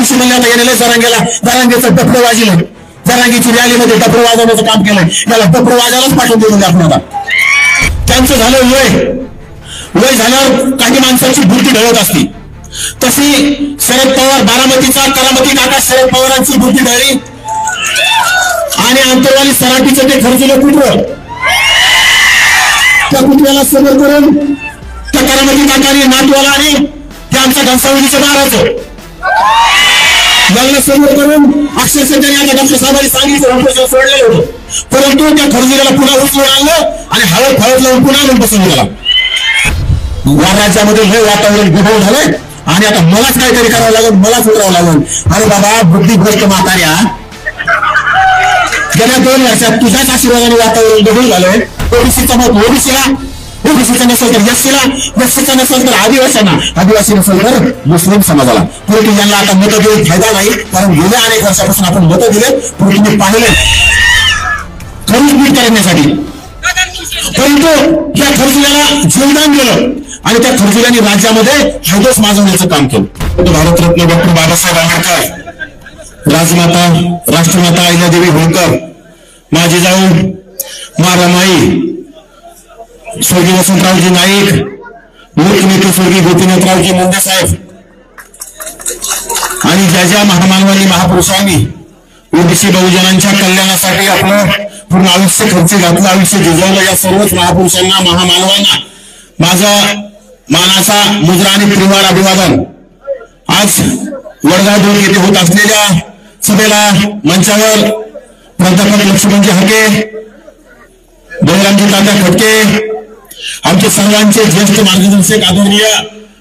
दिवशी म्हणले आता येणे जरांगेचं डफडं वाजलं, जरांगीची रॅलीमध्ये डफडं वाजवण्याचं काम केलंय, याला डफडं वाजायलाच पाठवून देऊन आपल्याला. त्यांचं झालं वय झाल्यावर काही माणसांची बुद्धी ढळत असती, तशी शरद पवार बारामतीचा करामती काका शरद पवारांची बुद्धी ढळली आणि अंतरवाली सराटीचं ते खर्चलं कुठं त्या कुठल्याला समोर करून त्या करामती काकाने नातवाला आणि त्या आमच्या घनसावळीच्या बाराचं लग्न समोर करून अक्षरशः त्यांनी आता डॉक्टर साहेबांनी सांगितलं ऑपरेशन सोडलेलं होतं, परंतु त्या खर्जुल्याला पुन्हा उचलून आणलं आणि हळद फळद लावून पुन्हा आणून बसवून गेला. या राज्यामध्ये हे वातावरण गढूळ झालंय आणि आता मलाच काहीतरी करावं लागेल, मलाच उतरावं लागेल. अरे बाबा बुद्धिभ्रष्ट म्हाताऱ्या, गेल्या 2 वर्षात तुझ्याच आशीर्वादाने वातावरण गढूळ झालंय. ओबीसीचा मत ओबीसीचा नसेल तर एससीचा नसेल तर आदिवासी नसेल तर मुस्लिम समाजाला. परंतु यांना आता मतं देऊन फायदा नाही, कारण गेल्या अनेक वर्षापासून आपण मतं दिले, परंतु तुम्ही पाहिले खरीच नीट करण्यासाठी. परंतु या खर्जुल्याला जीवदान दिलं आणि त्या खर्जुल्याने राज्यामध्ये हैदोस माजवण्याचं काम केलं. भारतरत्न डॉक्टर बाबासाहेब आंबेडकर, राजमाता राष्ट्रमाता अहिल्यादेवी होळकर, माझी जाऊ मारामाई स्वर्गीय वसंतरावजी नाईक, लोकनेते स्वर्गीय गोपीनाथरावजी मुंडे साहेब आणि ज्या महामानवांनी महापुरुषांनी ओबीसी बहुजनांच्या कल्याणासाठी आपलं पूर्ण आयुष्य खर्च घातलं, आयुष्य झिजवलं, या सर्वच महापुरुषांना महामानवांना माझा मानाचा मुजरा आणि प्रेमाळ अभिवादन. आज वडगाव 2 येथे होत असलेल्या सभेला मंचावर प्राध्यापक लक्ष्मणजी हाके, बळीरामजी तात्या खटके, आमचे सर्वांचे ज्येष्ठ मार्गदर्शक आदरणीय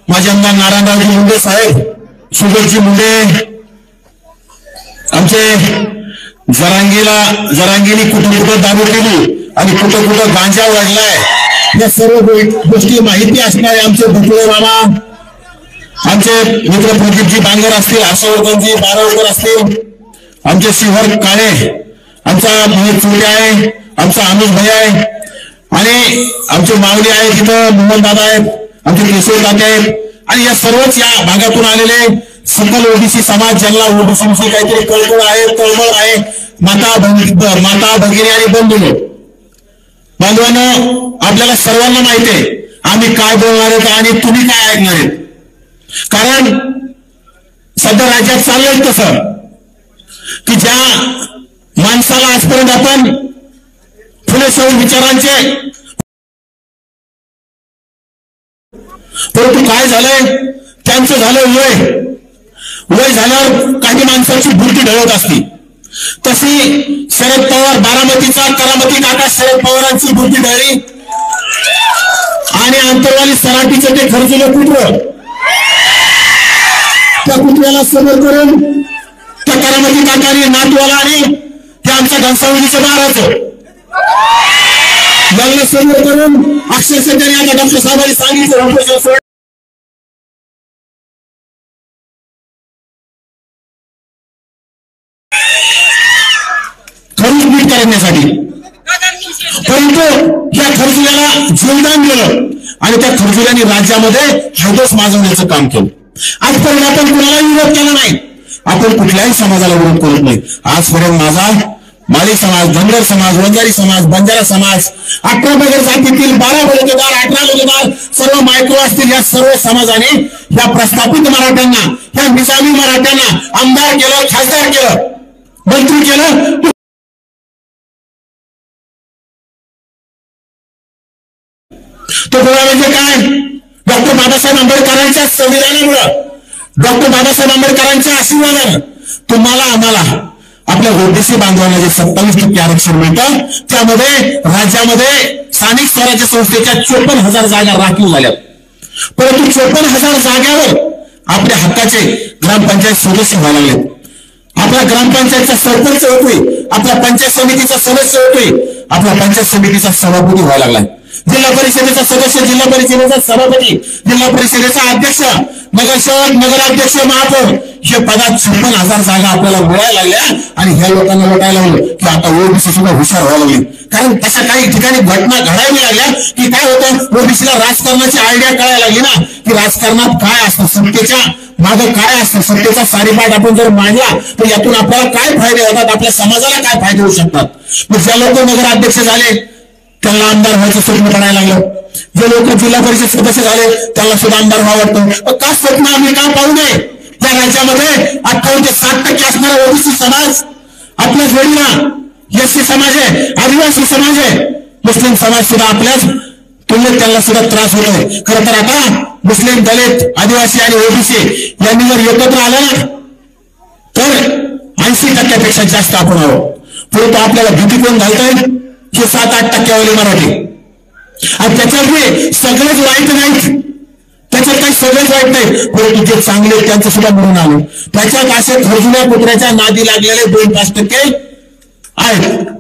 माझे आमदार नारायणरावजी मुंडे साहेब, सुगतजी मुंडे, आमचे जरांगीनी कुठं दारू केली आणि कुठं गांजा वाढलाय, या सर्व गोष्टी माहिती असणारे आमचे भुकळे मामा, आमचे मित्र प्रदीपजी बांगर असतील, हर्षवर्धनजी बारावकर असतील, आमचे शिवर काळे, आमचा महेश चोळे आहे, आमचा अमित भाई आहे आणि आमचे माऊली आहे, तिथं मोहन दादा आहेत, आमचे केशव दादा आहेत आणि या सर्वच या भागातून आलेले सकल ओबीसी समाज, ज्यांना ओबीसी काहीतरी कळकळ आहे, तळमळ आहे, माता भगिनी आणि बांधवांनो, आपल्याला सर्वांना माहिती आहे आम्ही काय बोलणार आहेत आणि तुम्ही काय ऐकणार आहेत. कारण सध्या राज्यात चाललंय तसं की ज्या माणसाला आजपर्यंत आपण फुले शाहू विचारांचे, परंतु काय झालंय त्यांचं झालं वय झाल्यावर काही माणसांची बुद्धी ढळत असती, तशी शरद पवार बारामतीचा करामती काका शरद पवारांची बुद्धी ढळली आणि अंतरवाली सराटीचं ते खर्चलं कुठं त्या कुठल्याला समोर करून त्या करामती काकाने नातवाला आणि त्या आमच्या घनसावळीच्या बाराचं लग्न समोर करून अक्षरशः त्यांनी आता डॉक्टर साहेबांनी सांगितलं ऑपरेशन सोडलं. खरीच नीट करण्यासाठी, परंतु या खर्जुल्याला जीवदान दिलं आणि त्या खर्जुल्याने राज्यामध्ये हैदोस माजवण्याचं काम केलं. आजपर्यंत आपण कुणालाही विरोध केला नाही, आपण कुठल्याही समाजाला विरोध करत नाही. आजपर्यंत माझा माळी समाज, धनगर समाज, वंजारी समाज, बंजारा समाज, 18 बगर जातीतील 12 बलुतेदार, 18 बलुतेदार, सर्व मायक्रो असतील, या सर्व समाजाने या प्रस्थापित मराठ्यांना, या निजामी मराठ्यांना आमदार केलं, खासदार केलं, मंत्री केलं. तो गोळा म्हणजे काय? डॉक्टर बाबासाहेब आंबेडकरांच्या संविधानामुळं, डॉक्टर बाबासाहेब आंबेडकरांच्या आशीर्वादानं तुम्हाला आम्हाला आपल्या ओबीसी बांधवांना जे 27% आरक्षण मिळतं, त्यामध्ये राज्यामध्ये स्थानिक स्वराज्य संस्थेच्या 54,000 जागा राखीव झाल्या. परंतु 54,000 जागावर आपल्या हक्काचे ग्रामपंचायत सदस्य व्हायला लागले. आपल्या ग्रामपंचायतचा सरपंच होतोय, आपल्या पंचायत समितीचा सदस्य होतोय, आपल्या पंचायत समितीचा सभापती व्हायला लागलाय. जिल्हा परिषदेचा सदस्य, जिल्हा परिषदेचा सभापती, जिल्हा परिषदेचा अध्यक्ष, नगरसेवक, नगराध्यक्ष, महापौर हे पदात 56,000 जागा आपल्याला मिळायला लागल्या आणि ह्या लोकांना वाटायला लागलं की आता ओबीसी सुद्धा हुशार व्हायला लागली. कारण तशा काही ठिकाणी घटना घडायला लागल्या की काय होतं, ओबीसीला राजकारणाची आयडिया कळायला लागली ना की राजकारणात काय असतं, सत्तेच्या मागं काय असतं, सत्तेचा सारीपाठ आपण जर मांडला तर यातून आपल्याला काय फायदे होतात, आपल्या समाजाला काय फायदे होऊ शकतात. मग ज्या लोक नगराध्यक्ष झाले त्यांना आमदार व्हायचं स्वप्न पडायला लागलं, जे लोक जिल्हा परिषद सदस्य झाले त्यांना सुद्धा आमदार व्हावं वाटतं. का स्वप्न आम्ही का पाहू नये? या राज्यामध्ये 58 ते 60% असणारा ओबीसी समाज आपल्या जोडीला एससी समाज आहे, आदिवासी समाज आहे, मुस्लिम समाज सुद्धा आपल्याच तुलनेत त्यांना सुद्धा त्रास होतोय. खरं तर आता मुस्लिम, दलित, आदिवासी आणि ओबीसी यांनी जर एकत्र आलं तर 80% जास्त आपण आहोत. परंतु आपल्याला भीती कोण घालतोय? हे 7-8% मराठी. आणि त्याच्यामुळे सगळेच वाईट नाहीत, त्याच्यात काही सगळेच वाईट नाही, परंतु जे चांगले त्यांचं सुद्धा म्हणून आलो. त्याच्यात असे खरजुल्या कुत्र्याच्या नादी लागलेले 2-5% आहेत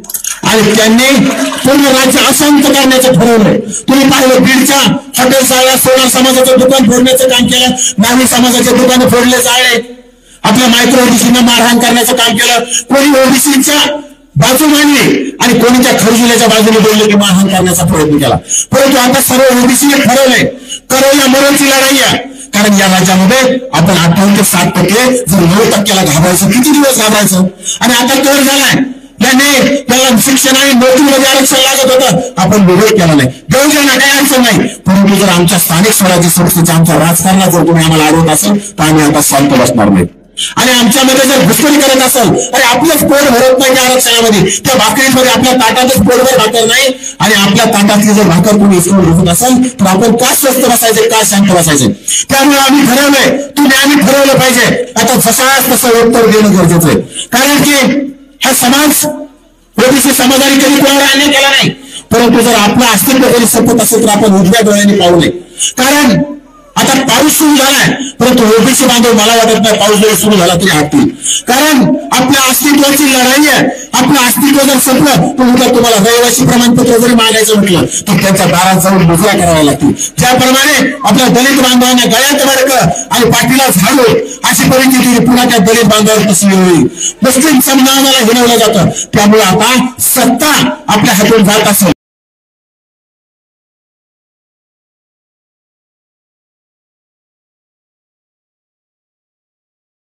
आणि त्यांनी पूर्ण राज्य अशांत करण्याचं ठरवलंय. तुम्ही पाहिलं बीडच्या हॉटेल साळ्या सोनार समाजाचं दुकान फोडण्याचं काम केलं, नावी समाजाचे दुकान फोडले जाळे, आपल्या मायक्रो ओबीसींना मारहाण करण्याचं काम केलं. कोणी ओबीसीच्या बाजू मांडली आणि कोणी त्या खरजुल्याच्या बाजूने बोलले की मारहाण करण्याचा प्रयत्न केला. परंतु आता सर्व ओबीसीने ठरवलंय करोना मरणची लढाई आहे. कारण या राज्यामध्ये आपण 58 ते 60% जर 9%ला घाबरायचं, किती दिवस घाबरायचं? आणि आता कळ झालाय त्याने त्याला शिक्षण आणि नोकरीमध्ये आरक्षण लागत होतं, आपण विरोध केला नाही, देऊ द्या ना, काही अडचण नाही. परंतु जर आमच्या स्थानिक स्वराज्य संस्थेच्या आमच्या राजकारणात जर तुम्ही आम्हाला अडवत असेल तर आम्ही आता शांत बसणार नाही. आणि आमच्यामध्ये जर घुसखोरी करत असेल आणि आपलंच पोट भरत नाही त्या आरक्षणामध्ये, त्या भाकरीमध्ये आपल्या ताटातच पोटभर भाकर नाही आणि आपल्या ताटातली जर भाकर कोणी इसरून घेत असेल तर आपण का स्वस्थ बसायचे, का शांत बसायचे? त्यामुळे आम्ही ठरवलंय, तुम्ही आम्ही ठरवलं पाहिजे. आता जसाच तसं उत्तर देणं गरजेचं आहे. कारण की हा समाज ओबीसी समाजाने कधी कोणाला अन्याय केला नाही, परंतु जर आपलं अस्तित्व कधी संपत असेल तर आपण उजव्या डोळ्याने पाहू नये. कारण आता पाऊस सुरू झालाय, परंतु ओबीसी बांधव मला वाटत नाही पाऊस जरी सुरू झाला तरी हटतील. कारण आपल्या अस्तित्वाची लढाई आहे. आपलं अस्तित्व जर संपलं तर उद्या तुम्हाला रहिवासी प्रमाणपत्र जरी मागायचं म्हटलं तर त्यांच्या दारात जाऊन मुजऱ्या कराव्या लागतील. ज्याप्रमाणे आपल्या दलित बांधवांना गळ्यात मडकं आणि पाठीला झाडू अशी परिस्थिती पुन्हा त्या दलित बांधवांवर कशी होईल? मुस्लिम समाजाला हिणवलं जातं. त्यामुळे आता सत्ता आपल्या हातून जात असेल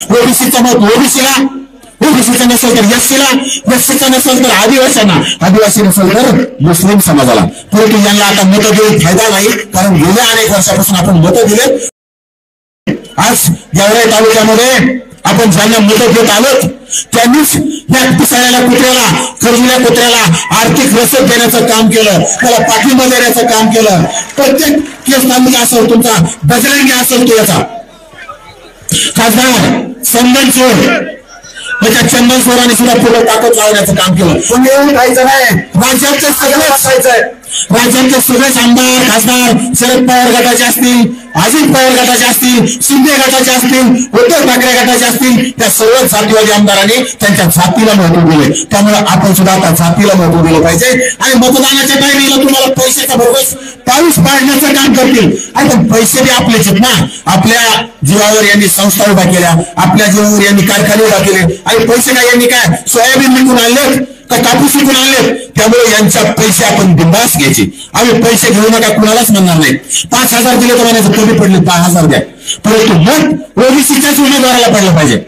ओबीसीचं मत ओबीसीला, ओबीसीचं नसेल तर एससीला, एससीचं नसेल तर आदिवासींना, आदिवासी नसेल तर मुस्लिम समाजाला. परंतु यांना आता मतं देऊन फायदा नाही, कारण गेल्या अनेक वर्षापासून आपण मतं दिले. आज गेवराई तालुक्यामध्ये आपण ज्यांना मतं देत आलोत त्यांनीच या पिसाळ्याला कुत्र्याला, खरजुल्या कुत्र्याला आर्थिक रसद देण्याचं काम केलं, त्याला पाठिंबा देण्याचं काम केलं. प्रत्येक केस तालुका असेल, तुमचा बजरंगी असेल, तो याचा खासदार चंदन चोर, त्याच्या चंदन चोराने सुद्धा पूर्ण ताकद लावण्याचं काम केलं. कोणी येऊन खायचं नाही, राज्यातले सगळे बसायचंय. राज्यातले सगळेच आमदार, खासदार शरद पवार गटाचे असतील, अजित पवार गटाचे असतील, शिंदे गटाचे असतील, उद्धव ठाकरे गटाचे असतील, त्या सर्व जातीवादी आमदारांनी त्यांच्या जातीला महत्व दिले. त्यामुळे आपण सुद्धा आता जातीला महत्व दिलं पाहिजे. आणि मतदानाच्या टायमिंगला तुम्हाला पैशाचा भरघोस पाऊस पाडण्याचं काम करतील. आणि पैसे बी आपलेच आहेत ना. आपल्या जीवावर यांनी संस्था उभा केल्या, आपल्या जीवावर यांनी कारखाने उभा केले. आणि पैसे काय यांनी काय सोयाबीन विकून आणले का कापूस विकून आणले? त्यामुळे यांच्या पैसे आपण बिंदास घ्यायचे. आम्ही पैसे घेऊ नका कुणालाच म्हणणार नाही. 5,000 दिले तर म्हणायचं कमी पडले 10,000 द्या, परंतु मग ओबीसीच्याच उमेदवाराला पडलं पाहिजे.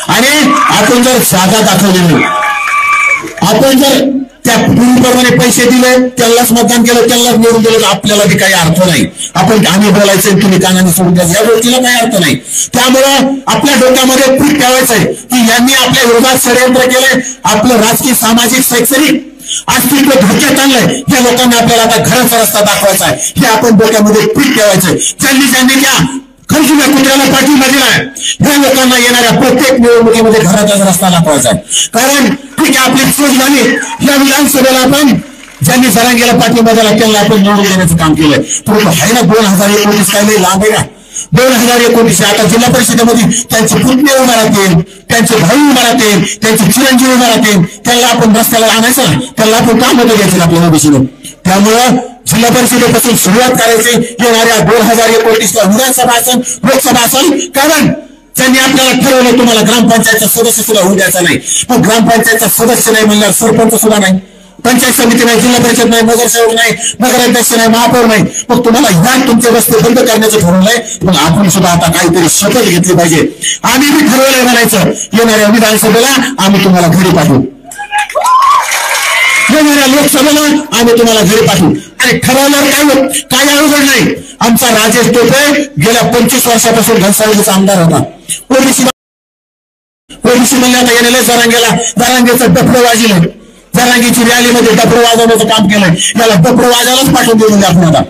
आणि आपण जर जागा दाखवली नाही, आपण जर त्या पूर्वीप्रमाणे पैसे दिले, त्यांनाच मतदान केलं, त्यांनाच निवडून दिलं, आपल्याला बी काही अर्थ नाही. आपण आम्ही बोलायचं तुम्ही कानाने सोडून द्या, या गोष्टीला काही अर्थ नाही. त्यामुळं आपल्या डोक्यामध्ये पीठ ठेवायचंय की यांनी आपल्या विरोधात षडयंत्र केले, आपलं राजकीय, सामाजिक, शैक्षणिक अस्तित्व धोक्यात आणलंय. या लोकांना आपल्याला आता घराचा रस्ता दाखवायचा आहे, हे आपण डोक्यामध्ये पीठ ठेवायचंय. ज्यांनी त्या खरजुल्या कुत्र्याला पाठिंबा दिलाय, या लोकांना येणाऱ्या प्रत्येक निवडणुकीमध्ये घराचा रस्ता दाखवायचा आहे. कारण ठीक आहे, आपली सोच झाली, या विधानसभेला आपण ज्यांनी जरांगेला पाठिंबा दिला त्यांना आपण निवडून देण्याचं काम केलंय. परंतु आहे ना 2019 काय नाही लांब आहे का? 2019 आता जिल्हा परिषदेमध्ये त्यांचे पुतणे उभा राहतील, त्यांचे भाऊ उभा राहतील, त्यांचे चिरंजीव उभा राहतील. त्यांना आपण रस्त्याला आणायचं ना, त्यांना आपण काम होतं घ्यायचं आपल्या ओबीसीने. त्यामुळं जिल्हा परिषदेपासून सुरुवात करायची येणाऱ्या 2029ला विधानसभा असेल लोकसभा असेल. कारण त्यांनी आपल्याला ठरवलं तुम्हाला ग्रामपंचायतचा सदस्य सुद्धा होऊ द्यायचा नाही. पण ग्रामपंचायतचा सदस्य नाही म्हणल्यावर सरपंच सुद्धा नाही, पंचायत समिती नाही, जिल्हा परिषद नाही, नगरसेवक नाही, नगराध्यक्ष नाही, महापौर नाही. मग तुम्हाला ह्या तुमचे रस्ते बंद करण्याचं ठरवलंय. मग आपण सुद्धा आता काहीतरी शपथ घेतली पाहिजे. आम्ही बी ठरवलंय म्हणायचं येणाऱ्या विधानसभेला आम्ही तुम्हाला घरी पाठवू, येणाऱ्या लोकसभेला आम्ही तुम्हाला घरी पाठवू. आणि ठरवल्यावर काय अवघड नाही. आमचा राजेश टोपे गेल्या 25 वर्षापासून घनसावळीचा आमदार होता. ओबीसी म्हणले आता येणाऱ्या जरांगेचं डफडं वाजलं, जरांगीची रॅलीमध्ये डफडं वाजवण्याचं काम केलंय. याला डफडं वाजायलाच पाठवून देऊन आपण आता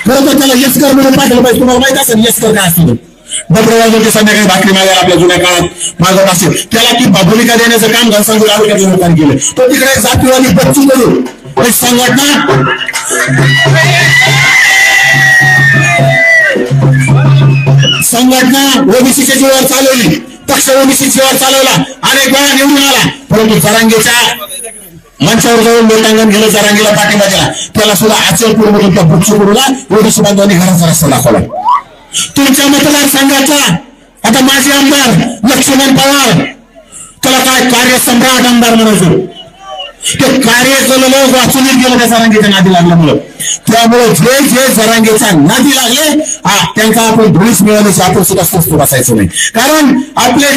खरं तर त्याला यस्कर म्हणून पाठवलं पाहिजे. तुम्हाला माहित असेल यस्कर काय असतं. डफडं वाजवून संध्याकाळी भाकरी मागायला आपल्या जुन्या काळात मागत असेल. त्याला ती भूमिका देण्याचं काम घनसावंगी तालुक्यातल्या लोकांनी केलं. तो तिकडे जातीवादी बच्चू करू संघटना ओबीसीच्या जीवावर चालवली, पक्ष ओबीसी जीवावर चालवला, अनेक वेळा निवडून आला. परंतु जरांगेच्या मंचावर जाऊन लोटांगण गेलं, जरांगीला पाठिंबा दिला. त्याला सुद्धा अचलपूर मधून त्या बच्चूकडूला ओबीसी बांधवांनी घराचा रस्ता दाखवला. तुमच्या मतदारसंघाचा आता माजी आमदार लक्ष्मण पवार, त्याला काय कार्यसम्राट आमदार म्हणायचं, ते कार्य केलेलं वाचून गेलं त्या जरांगेच्या नादी लागल्यामुळं. त्यामुळे जे जरांगेच्या नादी लागले त्यांचा आपण धुळीस मिळवण्याची आपण सुद्धा स्वस्त बसायचं नाही. कारण आपले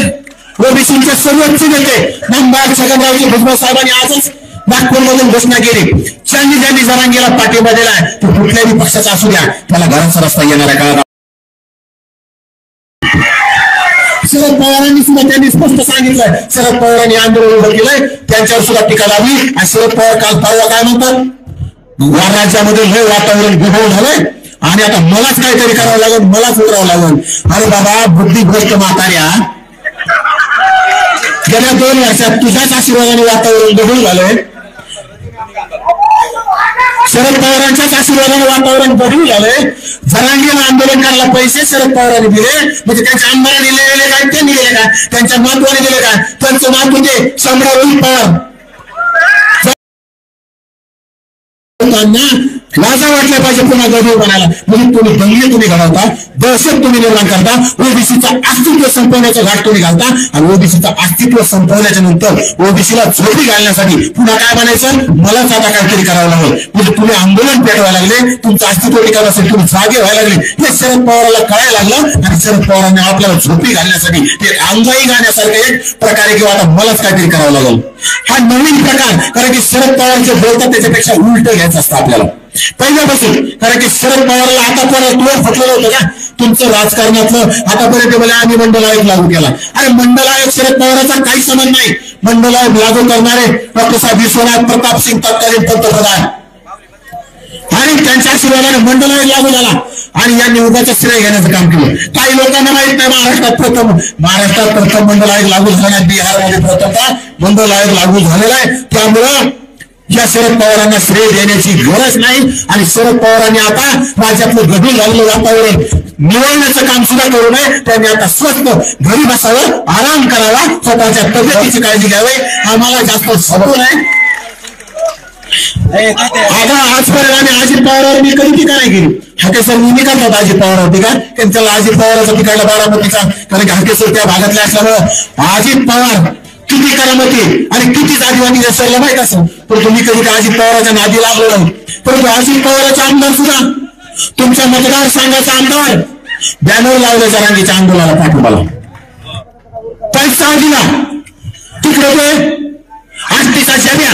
ओबीसीचे सर्वोच्च नेते नामदार छगनरावजी भुजबळ साहेबांनी आजच नागपूरमधून घोषणा केली. ज्यांनी जरांगेला पाठिंबा दिलाय तो कुठल्याही पक्षाचा असू द्या, त्याला घराचा रस्ता येणाऱ्या काळात. शरद पवारांनी सुद्धा त्यांनी स्पष्ट सांगितलंय. शरद पवारांनी आंदोलन उभं केलंय, त्यांच्यावर सुद्धा टीका लावली. आणि शरद पवार काल परवा काय म्हणतात, राज्यामध्ये लय वातावरण गढूळ झालंय आणि आता मलाच काहीतरी करावं लागेल, मलाच उतरावं लागेल. अरे बाबा बुद्धिभ्रष्ट म्हाताऱ्या, गेल्या 2 वर्षात तुझ्याच आशीर्वादाने वातावरण गढूळ झालंय. शरद पवारांच्याच आशीर्वादाने वातावरण गढूळ झालंय. जरांगेला आंदोलन करायला पैसे शरद पवारांनी दिले, म्हणजे त्यांच्या आमदारांनी दिलेले काय, त्यांनी दिले का, त्यांच्या महत्वाने दिले का, त्यांचं नाव म्हणजे सम्राट रोहित पवार. लाजा वाटल्या पाहिजे पुन्हा गढूळ बनायला. म्हणजे तुम्ही दंगे घडवता, दहशत तुम्ही निर्माण करता, ओबीसीचं अस्तित्व संपवण्याचा घाट तुम्ही घालता. आणि ओबीसीचं अस्तित्व संपवल्याच्या नंतर ओबीसीला झोपी घालण्यासाठी पुन्हा काय बनायचं, मलाच आता काहीतरी करावं लागेल. म्हणजे तुम्ही आंदोलन पेटवायला लागले, तुमचं अस्तित्व टिकावं असेल, तुम्ही जागे व्हायला लागले. हे शरद पवाराला कळायला लागलं आणि शरद पवारांनी आपल्याला झोपी घालण्यासाठी ते अंगाई गाण्यासारखं एक प्रकारे किंवा आता मलाच काहीतरी करावं लागेल. हा नवीन प्रकार, कारण की शरद पवार जे बोलतात त्याच्यापेक्षा उलट घ्यायचं असतं आपल्याला पहिल्यापासून. कारण की शरद पवारला आतापर्यंत फटलेलं होतं का तुमचं राजकारणातलं. आतापर्यंत बोला आम्ही मंडल आयोग लागू केला. अरे मंडल आयोग शरद पवारांचा काही संबंध नाही. मंडल आयोग लागू करणारे डॉक्टर साहेब विश्वनाथ प्रताप सिंग तत्कालीन पंतप्रधान आणि त्यांच्या आशीर्वादाने मंडल आयोग लागू झाला. आणि या निवडण्याचं श्रेय घेण्याचं काम केलं. काही लोकांना माहित नाही महाराष्ट्रात प्रथम मंडल आयोग लागू झाला नाही, बिहारमध्ये प्रथमतः मंडल आयोग लागू झालेला आहे. त्यामुळं या शरद पवारांना श्रेय देण्याची गरज नाही. आणि शरद पवारांनी आता राज्यातलं गढूळ झालेलं वातावरण निवडण्याचं काम सुद्धा करू नये. त्यांनी आता स्वस्त घरी बसावं, आराम करावा, स्वतःच्या तब्येतीची काळजी घ्यावी. आम्हाला जास्त सभो नाही. आता आजपर्यंत आम्ही अजित पवारांवर मी कधी टीका नाही केली. हाकेसर मी करतात अजित पवारांवरती का, त्यांच्याला अजित पवारांचा तिकडला बारामतीचा, कारण की हाकेसर त्या भागातल्या असल्यामुळं अजित पवार किती करामती आणि किती जातीवादी नसल्याला माहित असेल. पण तुम्ही कधी अजित पवारांच्या नादी लागलो नाही. परंतु अजित पवारांचा आमदार सुद्धा तुमच्या मतदारसंघाचा आमदार बॅनर लावले जरांगीच्या आंदोलनाला पाठिंबाला, पैसा दिला. तिकडे ते आष्टीचा जम्या,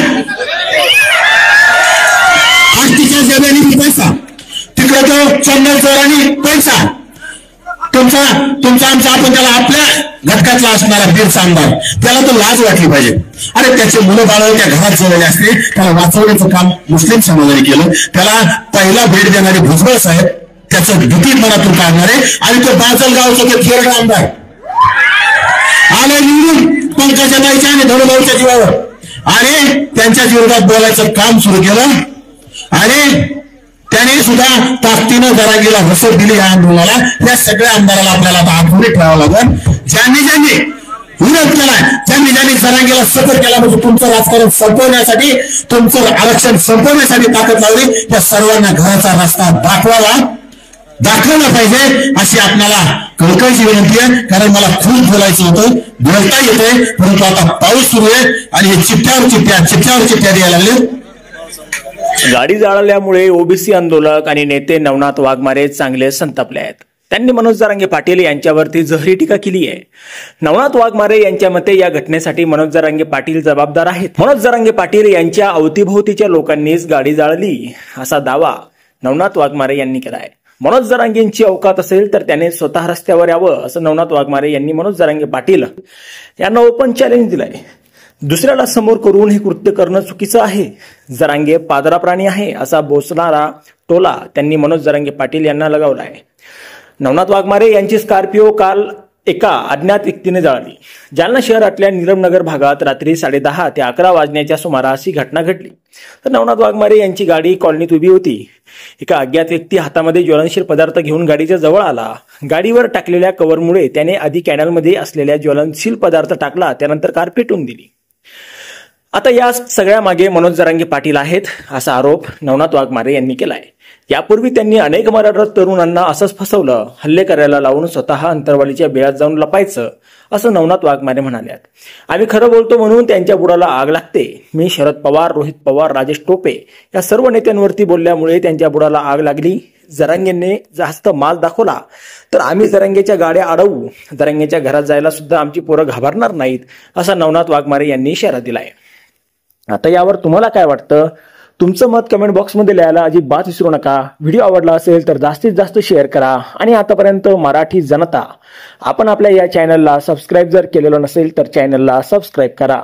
आष्टीच्या जम्याने पैसा, तिकडे तो चंदन चोरांनी पैसा. तुमचा आमचा आपण त्याला आपल्या घटकातला असणारा बीडचा आमदार, त्याला तर लाज वाटली पाहिजे. अरे त्याचे मुलं बाळ त्या घरात जवळ असते, त्याला वाचवण्याचं काम मुस्लिम समाजाने केलं. त्याला पहिला भेट देणारे भुजबळ साहेब त्याचं भीती मनातून काढणारे आणि तो बाजलगावचा ते थेरड आमदार आले निवडून पंकजाताईच्या आणि धनुभाऊच्या जीवावर आणि त्यांच्या विरोधात बोलायचं काम सुरू केलं. आणि त्याने सुद्धा ताकदीनं जरांगीला हसत दिली या आंदोलनाला. या सगळ्या आमदाराला आपल्याला आता आठवणी ठेवावं लागेल. ज्यांनी विरोध केलाय, ज्यांनी जरांगेला सपोर्ट केला, म्हणजे तुमचं राजकारण संपवण्यासाठी, तुमचं आरक्षण संपवण्यासाठी ताकद लावली, त्या सर्वांना घराचा रस्ता दाखवला पाहिजे अशी आपल्याला कळकळीची विनंती आहे. कारण मला खूप बोलायचं होतं, बोलता येतंय, परंतु आता पाऊस सुरू आहे आणि हे चिठ्ठ्यावर चिठ्ठ्या द्यायला लागले. गाडी जाळल्यामुळे ओबीसी आंदोलक आणि नेते नवनाथ वाघमारे चांगले संतापले आहेत. त्यांनी मनोज जरांगे पाटील यांच्यावरती जहरी टीका केली आहे. नवनाथ वाघमारे यांच्या मते या घटनेसाठी मनोज जरांगे पाटील जबाबदार आहेत. मनोज जरांगे पाटील यांच्या अवतीभोवतीच्या लोकांनीच गाडी जाळली असा दावा नवनाथ वाघमारे यांनी केला आहे. मनोज जरांगेंची अवकात असेल तर त्याने स्वतः रस्त्यावर यावं असं नवनाथ वाघमारे यांनी मनोज जरांगे पाटील यांना ओपन चॅलेंज दिलंय. दुसऱ्याला समोर करून हे कृत्य करणं चुकीचं आहे. जरांगे पादरा प्राणी आहे असा बोचणारा टोला त्यांनी मनोज जरांगे पाटील यांना लगावलाय. नवनाथ वाघमारे यांची स्कॉर्पिओ काल एका अज्ञात व्यक्तीने जाळली. जालना शहरातल्या निरमनगर भागात रात्री 10:30 ते 11 वाजण्याच्या सुमारास ही घटना घडली. तर नवनाथ वाघमारे यांची गाडी कॉलनीत उभी होती. एका अज्ञात व्यक्ती हातामध्ये ज्वलनशील पदार्थ घेऊन गाडीच्या जवळ आला. गाडीवर टाकलेल्या कव्हरमुळे त्याने आधी कॅनलमध्ये असलेल्या ज्वलनशील पदार्थ टाकला, त्यानंतर कार पेटवून दिली. आता या सगळ्या मागे मनोज जरांगे पाटील आहेत असा आरोप नवनाथ वाघमारे यांनी केलाय. यापूर्वी त्यांनी अनेक मराठा तरुणांना असंच फसवलं, हल्ले करायला लावून स्वतः अंतरवालीच्या बेळात जाऊन लपायचं असं नवनाथ वाघमारे म्हणाल्यात. आम्ही खरं बोलतो म्हणून त्यांच्या बुडाला आग लागते. मी शरद पवार, रोहित पवार, राजेश टोपे या सर्व नेत्यांवरती बोलल्यामुळे त्यांच्या बुडाला आग लागली. जरांगेंनी जास्त माल दाखवला तर आम्ही जरांगेच्या गाड्या अडवू. जरांगेच्या घरात जायला सुद्धा आमची पोरं घाबरणार नाहीत असा नवनाथ वाघमारे यांनी इशारा दिलाय. आता यावर तुम्हाला काय वाटतं? तुमचं मत कमेंट बॉक्समध्ये लिहायला अजिबात विसरू नका. व्हिडिओ आवडला असेल तर जास्तीत जास्त शेअर करा. आणि आतापर्यंत मराठी जनता आपण आपल्या या चॅनलला सबस्क्राईब जर केलेलं नसेल तर चॅनलला सबस्क्राईब करा.